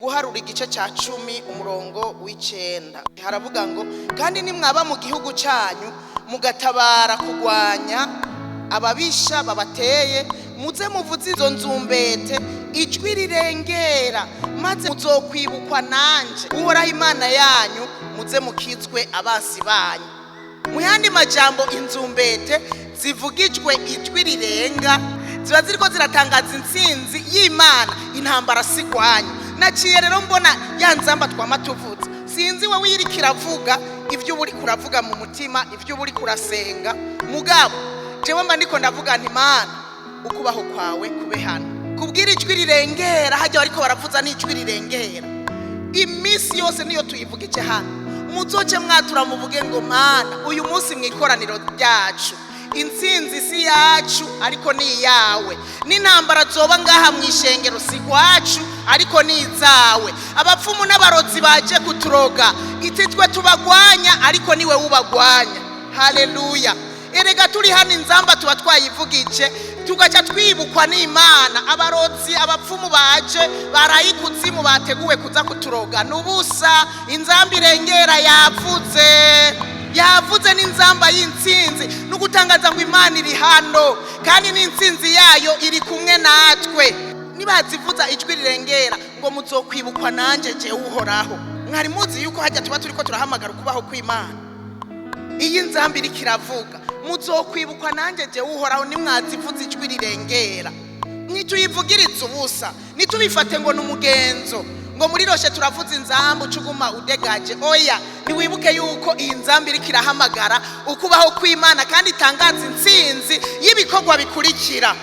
guharura igice cya 10 umurongo w'icenda haravuga ngo kandi nimwaba mu gihugu cyanyu mugatabara kugwanya ababisha babateye muze muvuze izo nzumbete ijwi rirengera maze muzokwibukwa nanje uhoraho Imana yanyu muze mukizwe abasi banyu. Mu yandi majambo inzumbete zivugijwe ijwi rirenga ziba ziriko ziratangaza intsinzi y'Imana intambara sigwanyu. Naciye rero mbona yanzamba twamatuvuza sinzi we wirikira avuga ivyo uri kuravuga mu mutima ivyo uri kurasenga mugabo jewe mba ndiko ndavuga nti Mana ukubaho kwawe kube hano kubwira ijwi rirengera hajya bariko baravuza n'ijwi rirengera imisi yose niyo tuyivugije hano muzoce mwatura muvuge ngo Mana uyu munsi mwikoraniro ryacu intsinzi si yacu ariko ni yawe n'intambara zoba ngaha mwishengero si kwacu ariko ni izawe. Abapfumu n'abarozi baje kuturoga ititwe tubagwanya ariko niwe ubagwanya. Haleluya. Erega turi hano inzamba tuba twayivugije tugaca twibukwa n'Imana. Abarozi abapfumu baje barayikuzimu bateguwe kuza kuturoga nubusa inzamba irengera yavuze n'inzamba y'intsinzi nugutangaza ngo Imana iri hano kandi n'intsinzi yayo iri kumwe natwe. Nibazivuza ijwi rirengera ngo muzokwibukwa nanje je uhoraho. Mwari muzi yuko hajya tuba turiko turahamagara kubaho kw'Imana. Iyi nzamba iri kiravuga muzokwibukwa nanje je uhoraho nimwazivuza ijwi rirengera. Nituyivugiriza ubusa nitubifate ngo n'umugenzo ngo muri roshe turavuza inzamba ucuguma udegaje. Oya niwibuke yuko iyi nzamba iri kirahamagara ukubaho kw'Imana kandi itangaza intsinzi y'ibikorwa bikurikira.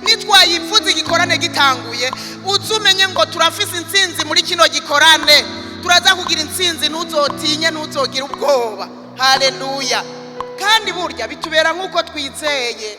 Nitwayivuza igikorane gitanguye uzumenye ngo turafise intsinzi muri kino gikorane turaza kugira intsinzi nuzotinye nuzogira ubwoba. Haleluya. Kandi burya bitubera nkuko twizeye